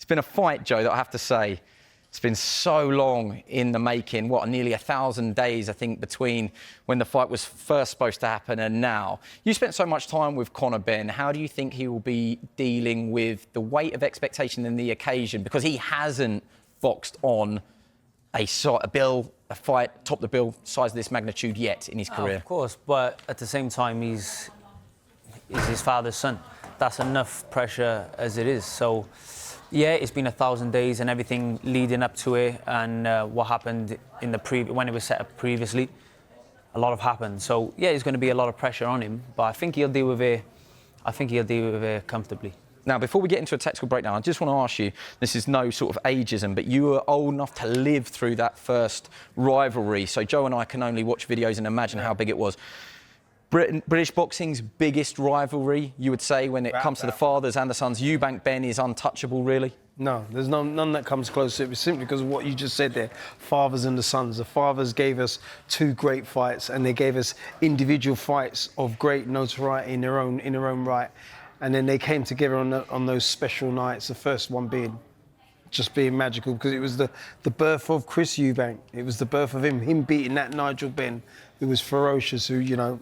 It's been a fight, Joe, that I have to say, it's been so long in the making. What, nearly 1,000 days, I think, between when the fight was first supposed to happen and now. You spent so much time with Conor Benn. How do you think he will be dealing with the weight of expectation and the occasion? Because he hasn't boxed on a fight, top the bill, size of this magnitude yet in his career. Of course, but at the same time, he's his father's son. That's enough pressure as it is. So, yeah, it's been 1,000 days and everything leading up to it, and what happened in the when it was set up previously, a lot have happened. So, yeah, there's going to be a lot of pressure on him, but I think he'll deal with it. I think he'll deal with it comfortably. Now, before we get into a tactical breakdown, I just want to ask you, this is no sort of ageism, but you were old enough to live through that first rivalry. So Joe and I can only watch videos and imagine how big it was. British boxing's biggest rivalry, you would say, when it comes to the fathers and the sons. Eubank Benn is untouchable, really? No, there's none that comes close to it. It's simply because of what you just said there, fathers and the sons. The fathers gave us two great fights, and they gave us individual fights of great notoriety in their own right. And then they came together on those special nights, the first one being magical, because it was the birth of Chris Eubank. It was the birth of him beating that Nigel Benn, who was ferocious, who, you know...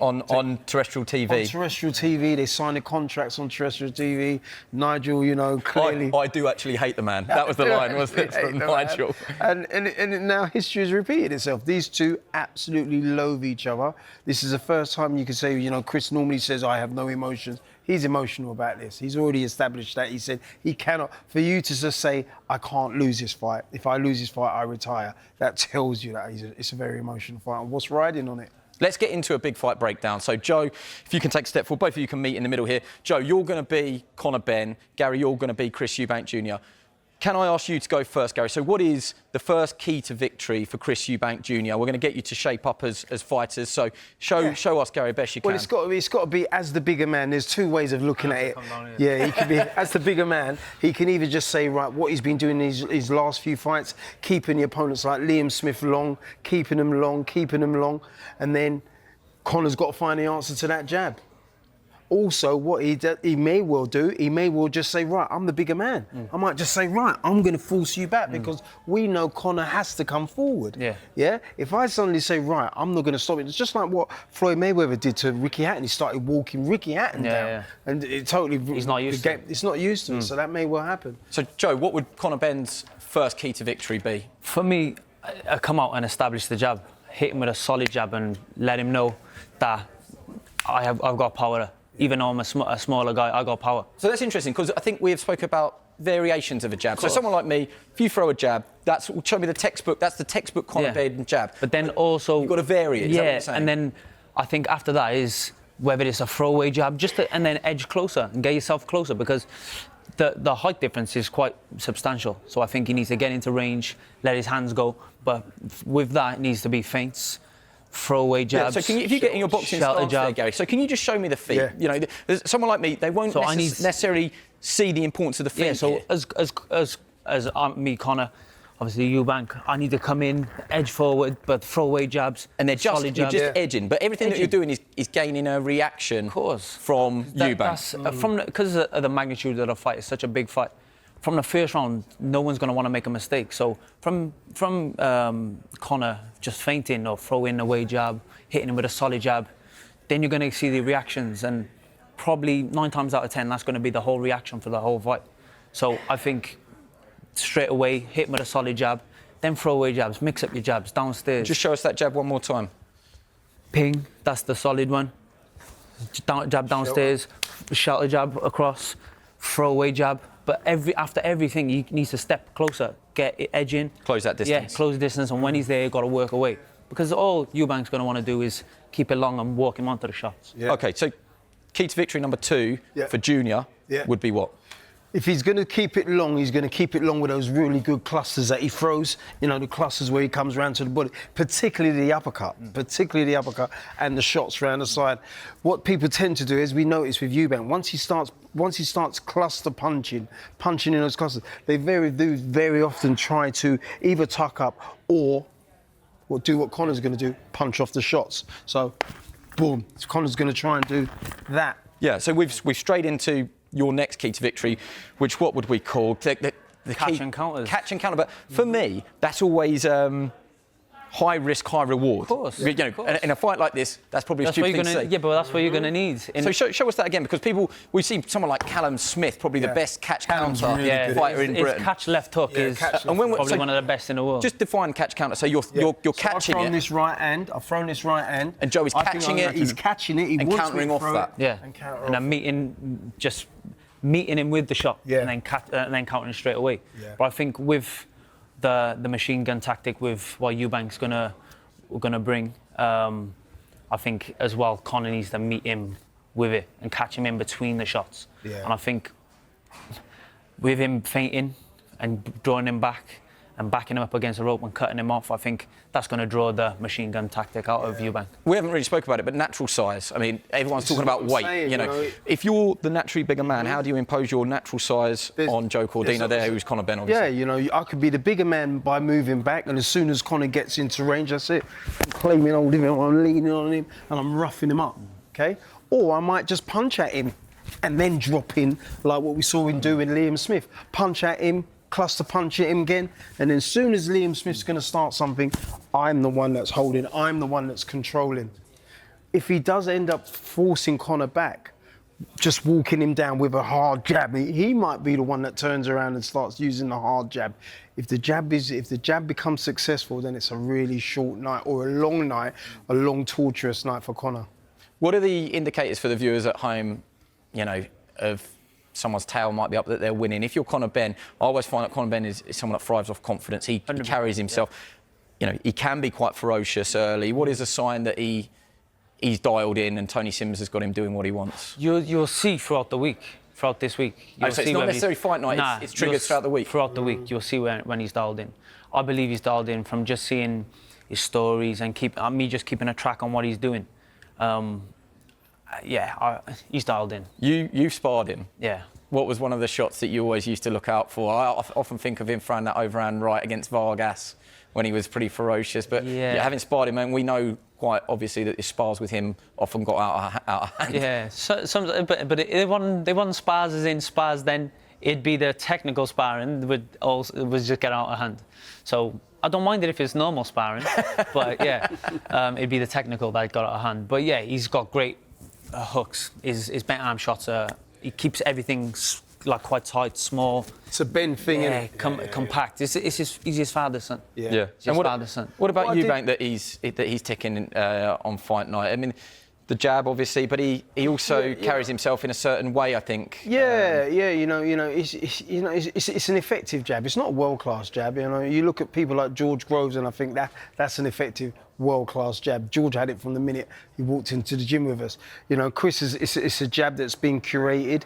on terrestrial TV. On terrestrial TV, they signed the contracts on terrestrial TV. Nigel, you know, clearly... I do actually hate the man. That was the line, wasn't it, from Nigel? And now history has repeated itself. These two absolutely loathe each other. This is the first time you can say, you know, Chris normally says, I have no emotions. He's emotional about this. He's already established that. He said he cannot... For you to just say, I can't lose this fight. If I lose this fight, I retire. That tells you that it's a very emotional fight. And what's riding on it? Let's get into a big fight breakdown. So, Joe, if you can take a step forward, both of you can meet in the middle here. Joe, you're going to be Conor Benn. Gary, you're going to be Chris Eubank Jr. Can I ask you to go first, Gary? So what is the first key to victory for Chris Eubank Jr.? We're going to get you to shape up as fighters. So show us, Gary, best you can. Well, it's got to be as the bigger man. There's two ways of looking at it. Yeah, he can be as the bigger man. He can either just say, right, what he's been doing in his last few fights, keeping the opponents like Liam Smith long, keeping them long, and then Conor's got to find the answer to that jab. Also, what he may well do, he may well just say, right, I'm the bigger man. I might just say, right, I'm going to force you back because we know Conor has to come forward. Yeah? If I suddenly say, right, I'm not going to stop it, it's just like what Floyd Mayweather did to Ricky Hatton. He started walking Ricky Hatton down. And it totally... He's not used to it. It's not used to it, so that may well happen. So, Joe, what would Conor Benn's first key to victory be? For me, come out and establish the jab. Hit him with a solid jab and let him know that I've got power. Even though I'm a smaller guy, I got power. So that's interesting, because I think we have spoken about variations of a jab. So someone like me, if you throw a jab, show me the textbook, that's the textbook Conor Benn jab. But then also... You've got to vary it, is that what you're saying? And then I think after that is whether it's a throwaway jab, and then edge closer and get yourself closer, because the height difference is quite substantial. So I think he needs to get into range, let his hands go, but with that, it needs to be feints, throwaway jabs. So if you get in your boxing stance there, Gary, so can you just show me the feet? You know, someone like me, they won't necessarily see the importance of the feet. So as me, Conor, obviously Eubank, I need to come in, edge forward, but throwaway jabs. And they're just edging, but everything that you're doing is gaining a reaction from Eubank. Because of the magnitude of the fight, it's such a big fight. From the first round, no one's going to want to make a mistake. So from Conor just feinting or throwing away jab, hitting him with a solid jab, then you're going to see the reactions, and probably 9 times out of 10, that's going to be the whole reaction for the whole fight. So I think straight away, hit him with a solid jab, then throw away jabs, mix up your jabs downstairs. Just show us that jab one more time. Ping, that's the solid one. Jab downstairs, shelter jab across, throw away jab. But after everything, he needs to step closer, get edge in. Close that distance. Yeah, close the distance, and when he's there, you've got to work away. Because all Eubank's going to want to do is keep it long and walk him onto the shots. OK, so key to victory number 2 for Junior would be what? If he's going to keep it long, he's going to keep it long with those really good clusters that he throws. You know, the clusters where he comes round to the body, particularly the uppercut, and the shots round the side. What people tend to do, as we notice with Eubank, once he starts cluster punching in those clusters, they very often try to either tuck up or do what Conor's going to do, punch off the shots. So, boom, Conor's going to try and do that. Yeah, so we've strayed into your next key to victory, which what would we call the Catch key, and counters. Catch and counter. But for me, that's always high risk, high reward. Of course. You know, Of course. in a fight like this, that's probably a stupid thing to say. Yeah, but that's what you're going to need. So show us that again, because we see someone like Callum Smith, probably the best catch Callum's counter really fighter in his Britain. catch left hook is probably one of the best in the world. Just define catch counter. So you're catching I've thrown it. this right hand. I've thrown this right hand. And Joe is catching it. He's catching it. He and wants countering me to off throw that. it Yeah. And counter And off. I'm meeting him with the shot, Yeah. and then countering straight away. Yeah. But I think with the machine gun tactic, with what Eubank's gonna bring, I think as well Conor needs to meet him with it and catch him in between the shots. Yeah. And I think with him feinting and drawing him back and backing him up against the rope and cutting him off, I think that's going to draw the machine gun tactic out of Eubank. We haven't really spoke about it, but natural size. I mean, everyone's This is talking about what I'm weight. saying, you know, you know. if you're the naturally bigger man, how do you impose your natural size on Joe Cordina there, who's Conor Benn, obviously? Yeah, you know, I could be the bigger man by moving back, and as soon as Conor gets into range, that's it. I'm claiming hold of him, I'm leaning on him, and I'm roughing him up, okay? Or I might just punch at him and then drop in, like what we saw him do with Liam Smith. Punch at him, cluster punch at him again, and then as soon as Liam Smith's going to start something, I'm the one that's holding, I'm the one that's controlling. If he does end up forcing Conor back, just walking him down with a hard jab, he might be the one that turns around and starts using the hard jab. If the jab becomes successful, then it's a really short night or a long night, a long torturous night for Conor. What are the indicators for the viewers at home, you know, of someone's tail might be up that they're winning? If you're Conor Benn, I always find that Conor Benn is someone that thrives off confidence. He carries himself. You know, he can be quite ferocious early. What is a sign that he's dialed in and Tony Sims has got him doing what he wants? You'll see throughout the week, throughout this week. So it's not necessarily fight night, it's triggered throughout the week? Throughout the week, you'll see when he's dialed in. I believe he's dialed in from just seeing his stories and me just keeping a track on what he's doing. He's dialed in. You've sparred him. Yeah. What was one of the shots that you always used to look out for? I often think of him throwing that overhand right against Vargas when he was pretty ferocious. But having sparred him, and we know quite obviously that his spars with him often got out of hand. Yeah, but they won spars as in spars. Then it'd be the technical sparring would just get out of hand. So I don't mind it if it's normal sparring, but it'd be the technical that got out of hand. But yeah, he's got great hooks. His bent arm shots he keeps everything like quite tight, small. It's a Benn thing, yeah, isn't it? compact. He's his father's son. Yeah. It's his father's son. What about Eubank that he's ticking on fight night? I mean, the jab obviously, but he also carries himself in a certain way, I think. Yeah, it's an effective jab. It's not a world-class jab. You know, you look at people like George Groves, and I think that's an effective world-class jab. George had it from the minute he walked into the gym with us. You know, Chris it's a jab that's been curated.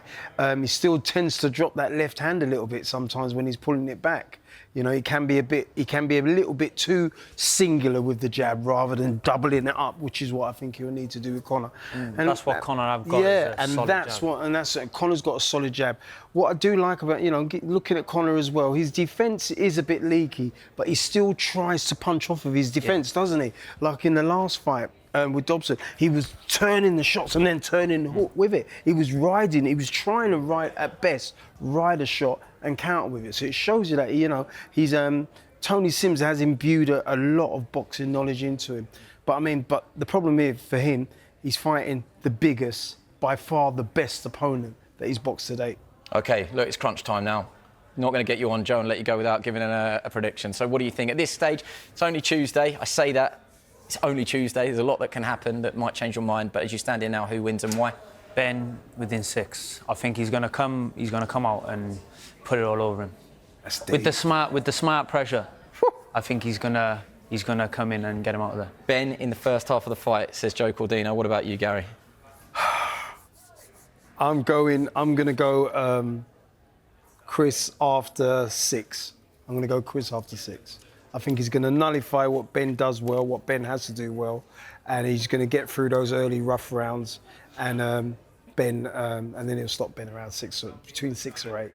He still tends to drop that left hand a little bit sometimes when he's pulling it back. You know, he can be a little bit too singular with the jab rather than doubling it up, which is what I think he'll need to do with Conor. And that's what Conor have got. Yeah, and that's Conor's got a solid jab. What I do like about, looking at Conor as well, his defence is a bit leaky, but he still tries to punch off of his defence, doesn't he? Like in the last fight with Dobson, he was turning the shots and then turning the hook with it. He was riding, he was trying to ride a shot and counter with it. So it shows you that, he's Tony Sims has imbued a lot of boxing knowledge into him. But the problem is for him, he's fighting the biggest, by far the best opponent that he's boxed to date. Okay, look, it's crunch time now. Not going to get you on, Joe, and let you go without giving a prediction. So what do you think? At this stage, it's only Tuesday. I say that, it's only Tuesday. There's a lot that can happen that might change your mind. But as you stand here now, who wins and why? Ben within 6. I think he's going to come out and put it all over him. With the smart pressure. I think he's gonna come in and get him out of there. Ben in the first half of the fight, says Joe Cordina. What about you, Gary? I'm gonna go Chris after 6. I'm gonna go Chris after 6. I think he's gonna nullify what Ben does well, what Ben has to do well, and he's gonna get through those early rough rounds, and Ben, and then he'll stop Ben around 6, between 6 or 8.